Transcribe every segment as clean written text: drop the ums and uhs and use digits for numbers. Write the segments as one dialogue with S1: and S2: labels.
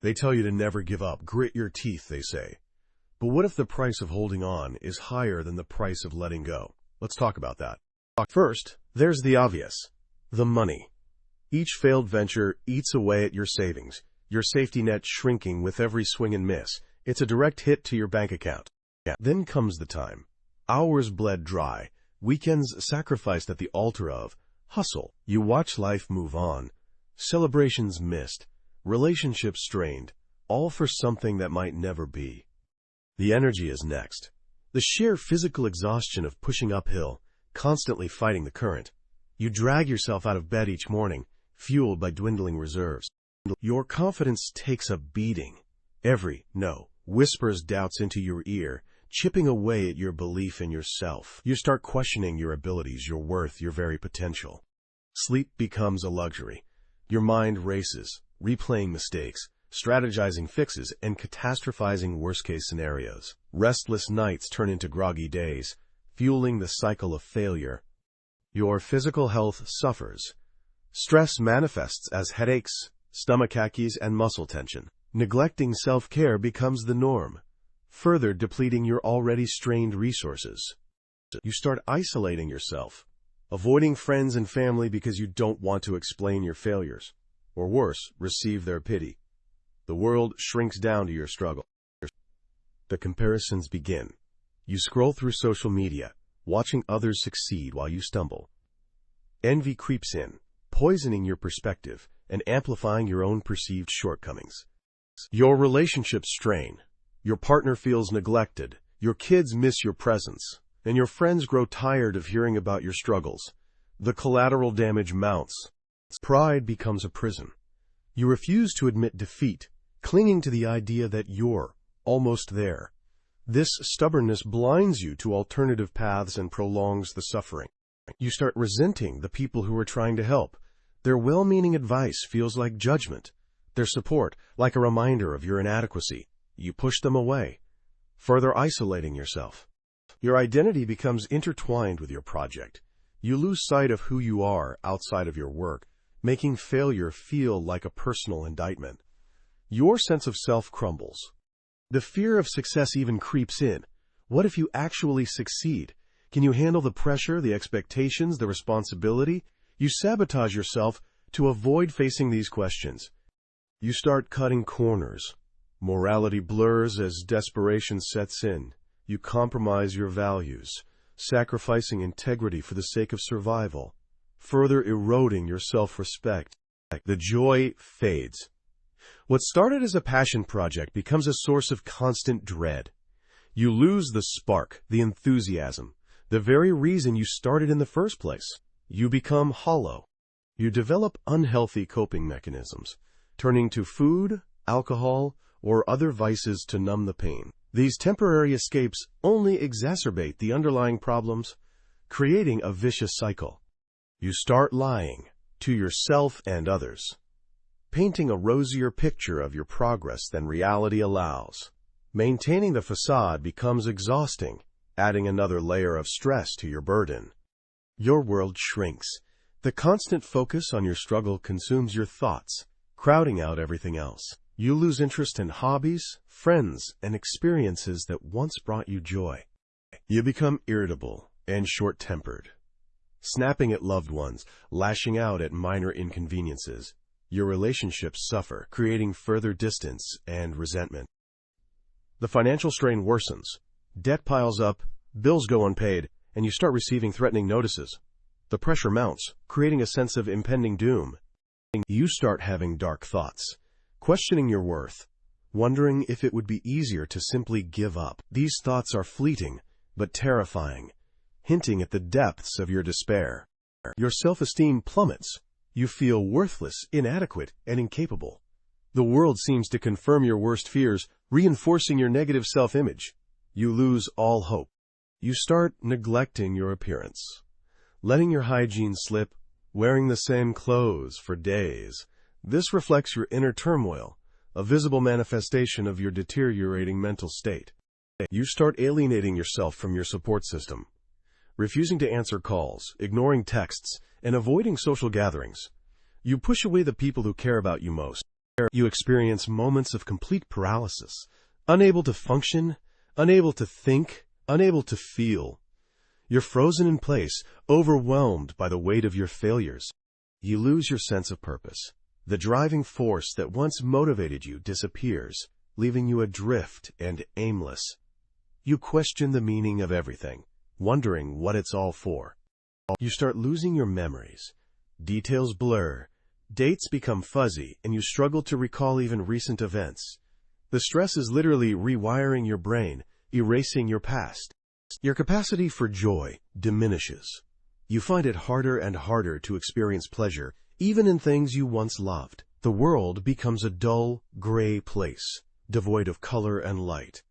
S1: They tell you to never give up, grit your teeth, they say. But what if the price of holding on is higher than the price of letting go? Let's talk about that. First, there's the obvious. The money. Each failed venture eats away at your savings, your safety net shrinking with every swing and miss. It's a direct hit to your bank account. Then comes the time. Hours bled dry, weekends sacrificed at the altar of hustle. You watch life move on, celebrations missed, relationships strained, all for something that might never be. The energy is next. The sheer physical exhaustion of pushing uphill, constantly fighting the current. You drag yourself out of bed each morning, fueled by dwindling reserves. Your confidence takes a beating. Every no whispers doubts into your ear, chipping away at your belief in yourself. You start questioning your abilities, your worth, your very potential. Sleep becomes a luxury. Your mind races, replaying mistakes, strategizing fixes, and catastrophizing worst-case scenarios. Restless nights turn into groggy days, fueling the cycle of failure. Your physical health suffers. Stress manifests as headaches, stomach aches, and muscle tension. Neglecting self-care becomes the norm, further depleting your already strained resources. You start isolating yourself, avoiding friends and family because you don't want to explain your failures, or worse, receive their pity. The world shrinks down to your struggle. The comparisons begin. You scroll through social media, watching others succeed while you stumble. Envy creeps in, poisoning your perspective and amplifying your own perceived shortcomings. Your relationships strain. Your partner feels neglected. Your kids miss your presence, and your friends grow tired of hearing about your struggles. The collateral damage mounts. Pride becomes a prison. You refuse to admit defeat, clinging to the idea that you're almost there. This stubbornness blinds you to alternative paths and prolongs the suffering. You start resenting the people who are trying to help. Their well-meaning advice feels like judgment. Their support, like a reminder of your inadequacy. You push them away, further isolating yourself. Your identity becomes intertwined with your project. You lose sight of who you are outside of your work, making failure feel like a personal indictment. Your sense of self crumbles. The fear of success even creeps in. What if you actually succeed? Can you handle the pressure, the expectations, the responsibility? You sabotage yourself to avoid facing these questions. You start cutting corners. Morality blurs as desperation sets in. You compromise your values, sacrificing integrity for the sake of survival, further eroding your self-respect. The joy fades. What started as a passion project becomes a source of constant dread. You lose the spark, the enthusiasm, the very reason you started in the first place. You become hollow. You develop unhealthy coping mechanisms, turning to food, alcohol, or other vices to numb the pain. These temporary escapes only exacerbate the underlying problems, creating a vicious cycle. You start lying to yourself and others, painting a rosier picture of your progress than reality allows. Maintaining the facade becomes exhausting, adding another layer of stress to your burden. Your world shrinks. The constant focus on your struggle consumes your thoughts, crowding out everything else. You lose interest in hobbies, friends, and experiences that once brought you joy. You become irritable and short-tempered, snapping at loved ones, lashing out at minor inconveniences. Your relationships suffer, creating further distance and resentment. The financial strain worsens. Debt piles up, bills go unpaid, and you start receiving threatening notices. The pressure mounts, creating a sense of impending doom. You start having dark thoughts, questioning your worth, wondering if it would be easier to simply give up. These thoughts are fleeting, but terrifying, hinting at the depths of your despair. Your self-esteem plummets. You feel worthless, inadequate, and incapable. The world seems to confirm your worst fears, reinforcing your negative self-image. You lose all hope. You start neglecting your appearance, letting your hygiene slip, wearing the same clothes for days. This reflects your inner turmoil, a visible manifestation of your deteriorating mental state. You start alienating yourself from your support system, refusing to answer calls, ignoring texts, and avoiding social gatherings. You push away the people who care about you most. You experience moments of complete paralysis, unable to function, unable to think, unable to feel. You're frozen in place, overwhelmed by the weight of your failures. You lose your sense of purpose. The driving force that once motivated you disappears, leaving you adrift and aimless. You question the meaning of everything, wondering what it's all for. You start losing your memories. Details blur, dates become fuzzy, and you struggle to recall even recent events. The stress is literally rewiring your brain, erasing your past. Your capacity for joy diminishes. You find it harder and harder to experience pleasure, even in things you once loved. The world becomes a dull, gray place, devoid of color and light.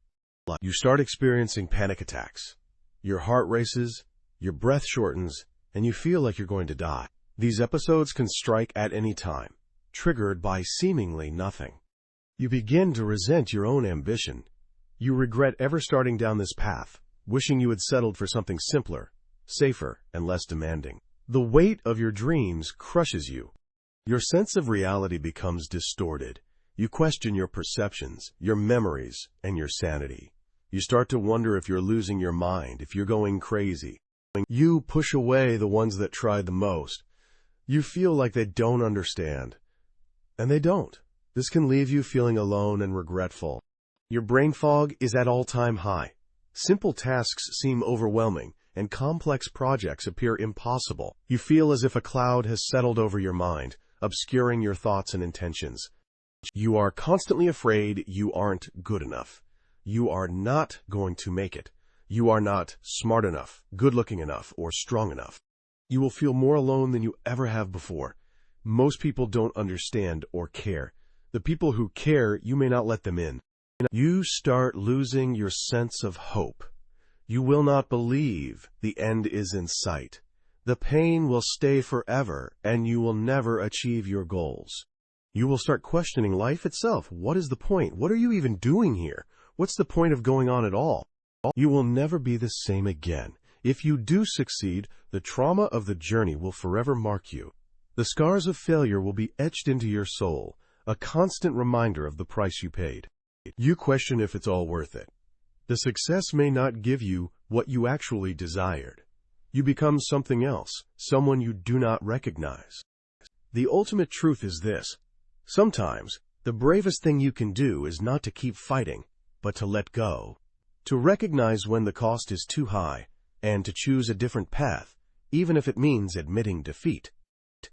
S1: You start experiencing panic attacks. Your heart races, your breath shortens, and you feel like you're going to die. These episodes can strike at any time, triggered by seemingly nothing. You begin to resent your own ambition. You regret ever starting down this path, wishing you had settled for something simpler, safer, and less demanding. The weight of your dreams crushes you. Your sense of reality becomes distorted. You question your perceptions, your memories, and your sanity. You start to wonder if you're losing your mind, if you're going crazy. You push away the ones that tried the most. You feel like they don't understand. And they don't. This can leave you feeling alone and regretful. Your brain fog is at all-time high. Simple tasks seem overwhelming, and complex projects appear impossible. You feel as if a cloud has settled over your mind, obscuring your thoughts and intentions. You are constantly afraid you aren't good enough. You are not going to make it. You are not smart enough, good-looking enough, or strong enough. You will feel more alone than you ever have before. Most people don't understand or care. The people who care, you may not let them in. You start losing your sense of hope. You will not believe the end is in sight. The pain will stay forever, and you will never achieve your goals. You will start questioning life itself. What is the point? What are you even doing here? What's the point of going on at all? You will never be the same again. If you do succeed, the trauma of the journey will forever mark you. The scars of failure will be etched into your soul, a constant reminder of the price you paid. You question if it's all worth it. The success may not give you what you actually desired. You become something else, someone you do not recognize. The ultimate truth is this. Sometimes, the bravest thing you can do is not to keep fighting, but to let go. To recognize when the cost is too high, and to choose a different path, even if it means admitting defeat.